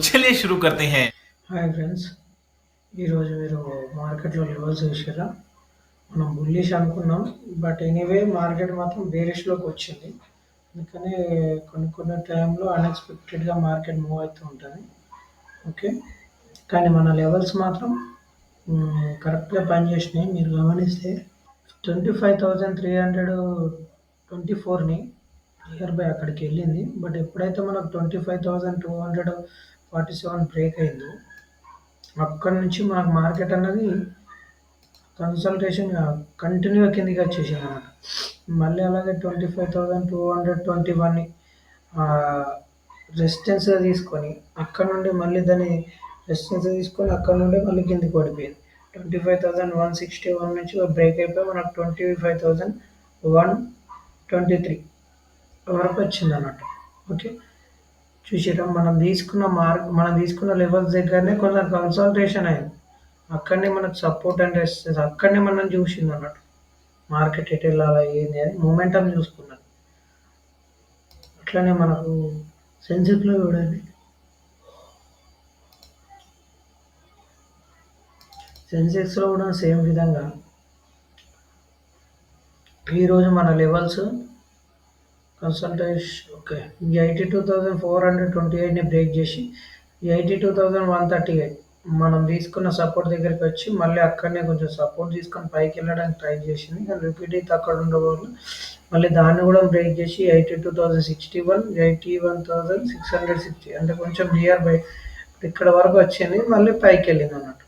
चलिए शुरू करते हैं। హాయ్ ఫ్రెండ్స్, ఈరోజు మీరు మార్కెట్‌లో లెవెల్స్ చూసిర్రా? మనం బుల్లిష్ అనుకున్నాం. బట్ ఎనీవే మార్కెట్ మాత్రం బేరిష్‌లోకి వచ్చింది. అందుకనే కొన్ని కొన్ని టైంలో అన్‌ఎక్స్‌పెక్టెడ్‌గా మార్కెట్ మూవ్ అవుతూ ఉంటది. ఓకే. కానీ మన లెవెల్స్ మాత్రం కరెక్ట్‌గా పనిచేసినాయి. మీరు గమనిస్తే 25,324ని నియర్ బై అక్కడికెళ్ళింది. బట్ ఎప్పుడైతే మనకు 25,247 బ్రేక్ అయిందో అక్కడి నుంచి మనకు మార్కెట్ అన్నది కన్సల్టేషన్ కంటిన్యూగా కిందికి వచ్చేసిందన్నమాట. మళ్ళీ అలాగే 25,221ని రెసిస్టెన్స్‌గా తీసుకొని అక్కడ నుండి మళ్ళీ దాన్ని రెసిస్టెన్స్‌గా తీసుకొని అక్కడ నుండి మళ్ళీ కిందికి పడిపోయింది. 25,161 నుంచి బ్రేక్ అయిపోయి మనకు 25,123 వరకు వచ్చిందన్నట్టు. ఓకే. చూసిర్రా? మనం తీసుకున్న లెవెల్స్ దగ్గరనే కొంచెం కన్సల్టేషన్ అయింది. అక్కడనే మనకు సపోర్ట్ అండ్ రెసిస్టెన్స్ అక్కడనే మనం చూసిందన్నట్టు. మార్కెట్ ఎటు వెళ్ళాలా ఏంది అని మొమెంటం చూసుకున్నది. అట్లనే మనకు సెన్సెక్స్‌లో చూడండి. సెన్సెక్స్‌లో కూడా సేమ్ విధంగా ఈరోజు మన లెవెల్స్ ఓకే. 82,428ని బ్రేక్ చేసి 82,138 మనం తీసుకున్న సపోర్ట్ దగ్గరికి వచ్చి మళ్ళీ అక్కడనే కొంచెం సపోర్ట్ తీసుకొని పైకి వెళ్ళడానికి ట్రై చేసింది. కానీ రిపీట్ అయితే అక్కడ ఉండేవాళ్ళు మళ్ళీ దాన్ని కూడా బ్రేక్ చేసి 82,061, 81,660 అంటే కొంచెం నియర్ బై ఇక్కడ వరకు వచ్చింది. మళ్ళీ పైకి వెళ్ళింది అన్నట్టు.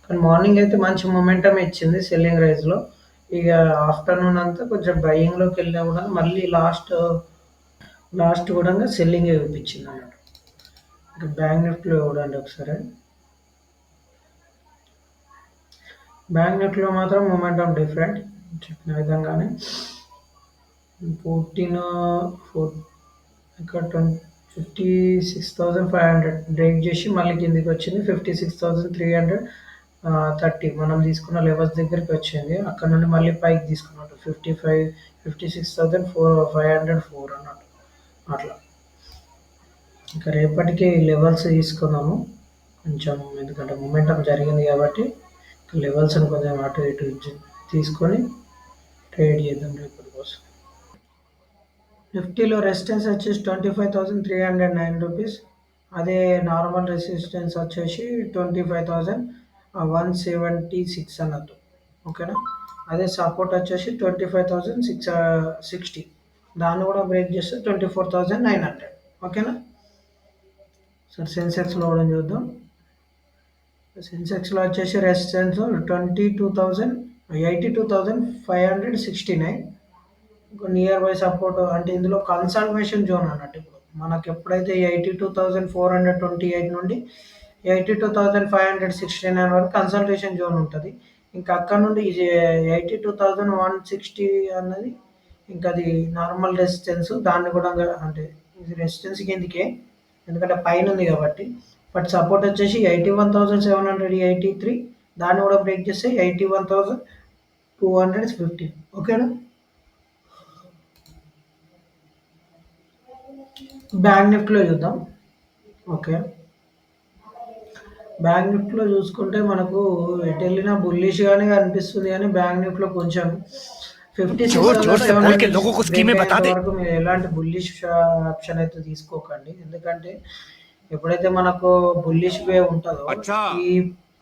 కానీ మార్నింగ్ అయితే మంచి మొమెంటం ఇచ్చింది సెల్లింగ్ రైజ్లో. ఇక ఆఫ్టర్నూన్ అంతా కొంచెం బయింగ్లోకి వెళ్ళినా కూడా మళ్ళీ లాస్ట్ కూడా సెల్లింగ్ చూపించింది అన్నట్టు. ఇంకా బ్యాంక్ నిఫ్టీలో చూడండి ఒకసారి. బ్యాంక్ నిఫ్టీలో మాత్రం మొమెంటం డిఫరెంట్ చెప్పిన విధంగానే 56,500 బ్రేక్ చేసి మళ్ళీ కిందికి వచ్చింది. 56,330 మనం తీసుకున్న లెవెల్స్ దగ్గరికి వచ్చింది. అక్కడ నుండి మళ్ళీ పైకి తీసుకున్నట్టు 56,504 అన్నట్టు. అట్లా ఇంకా రేపటికి లెవెల్స్ తీసుకుందాము కొంచెం, ఎందుకంటే మొమెంటం జరిగింది కాబట్టి లెవెల్స్ని కొంచెం అటు ఇటు తీసుకొని ట్రేడ్ చేద్దాం రేపటి కోసం. నిఫ్టీలో రెసిస్టెన్స్ వచ్చేసి 25,309 రూపీస్. అదే నార్మల్ రెసిస్టెన్స్ వచ్చేసి 25,176 అన్నట్టు. ఓకేనా. అదే సపోర్ట్ వచ్చేసి 25,660 దాన్ని కూడా బ్రేక్ చేస్తే 24,900. ఓకేనా. సరే సెన్సెక్స్లో కూడా చూద్దాం. సెన్సెక్స్లో వచ్చేసి రెసిస్టెన్స్ 82,569 నియర్ బై సపోర్ట్. అంటే ఇందులో కన్సల్టేషన్ జోన్ అన్నట్టు. ఇప్పుడు మనకు ఎప్పుడైతే 82,428 నుండి 82,569 వరకు కన్సల్టేషన్ జోన్ ఉంటుంది. ఇంకా అక్కడ నుండి 82,160 అన్నది ఇంకా అది నార్మల్ రెసిస్టెన్స్. దాన్ని కూడా అంటే ఇది రెసిస్టెన్స్ కిందికే, ఎందుకంటే పైన ఉంది కాబట్టి. బట్ సపోర్ట్ వచ్చేసి 81,783 దాన్ని కూడా బ్రేక్ చేస్తే 81,215. ఓకేనా. బ్యాంక్ నిఫ్టీలో చూద్దాం. ఓకే. బ్యాంక్ నిఫ్టీలో చూసుకుంటే మనకు ఎటు వెళ్ళినా బుల్లిష్గానే కనిపిస్తుంది. కానీ బ్యాంక్ నిఫ్టీలో కొంచెం 56,700 వరకు మీరు ఎలాంటి బుల్లిష్ ఆప్షన్ అయితే తీసుకోకండి. ఎందుకంటే ఎప్పుడైతే మనకు బుల్లిష్ వే ఉంటుందో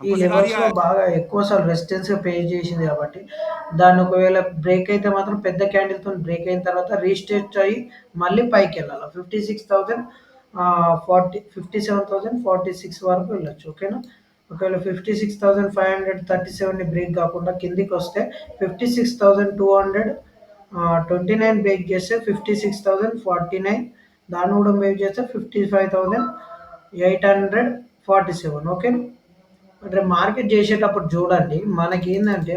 ఈ లెవెల్స్ లో బాగా ఎక్కువ సార్లు రెసిస్టెన్స్ పే చేసింది కాబట్టి దాన్ని ఒకవేళ బ్రేక్ అయితే మాత్రం పెద్ద క్యాండిల్ తో బ్రేక్ అయిన తర్వాత రీస్టేట్ అయ్యి మళ్ళీ పైకి వెళ్ళాలి. 57,046 వరకు వెళ్ళొచ్చు. ఓకేనా. ఒకవేళ 56,537ని బ్రేక్ కాకుండా కిందికి వస్తే 56,229 బ్రేక్ చేస్తే 56,049 దాన్ని కూడా బ్రేక్ చేస్తే 55,847. ఓకేనా. అంటే మార్కెట్ చేసేటప్పుడు చూడండి, మనకి ఏంటంటే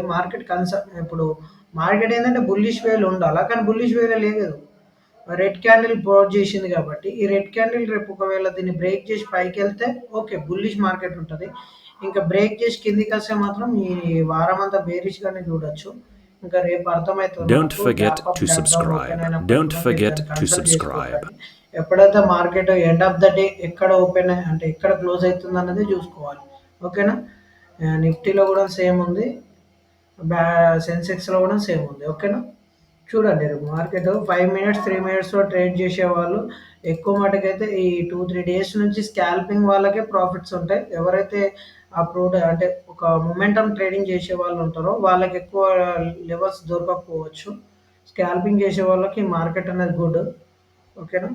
ఇప్పుడు మార్కెట్ ఏంటంటే బుల్లిష్ వేలు ఉండాలా, కానీ బుల్లిష్ వేలో లేదు. రెడ్ క్యాండిల్ బ్రోక్ చేసింది కాబట్టి ఈ రెడ్ క్యాండిల్ రేపు ఒకవేళ దీన్ని బ్రేక్ చేసి పైకి వెళ్తే ఓకే బుల్లిష్ మార్కెట్ ఉంటుంది. ఇంకా బ్రేక్ చేసి కిందికి వస్తే మాత్రం ఈ వారం అంతా బేరిష్ గానే చూడొచ్చు. ఇంకా రేపు అర్థమవుతుంది. Don't forget to subscribe. Don't forget to subscribe. ఎప్పుడైతే market end of the day ఎక్కడ ఓపెన్ అంటే ఎక్కడ క్లోజ్ అవుతుంది అన్నది చూసుకోవాలి. ఓకేనా. నిఫ్టీలో కూడా సేమ్ ఉంది. బ్యా సెన్సెక్స్లో కూడా సేమ్ ఉంది. ఓకేనా. చూడండి మార్కెట్ 5 మినిట్స్ 3 మినిట్స్లో ట్రేడ్ చేసేవాళ్ళు ఎక్కువ మటుకైతే ఈ 2 3 డేస్ నుంచి స్కాల్పింగ్ వాళ్ళకే ప్రాఫిట్స్ ఉంటాయి. ఎవరైతే అప్రూవ్డ్ అంటే ఒక మొమెంటం ట్రేడింగ్ చేసే వాళ్ళు ఉంటారో వాళ్ళకి ఎక్కువ లెవెల్స్ దొరకకపోవచ్చు. స్కాల్పింగ్ చేసే వాళ్ళకి మార్కెట్ అనేది గుడ్. ఓకేనా.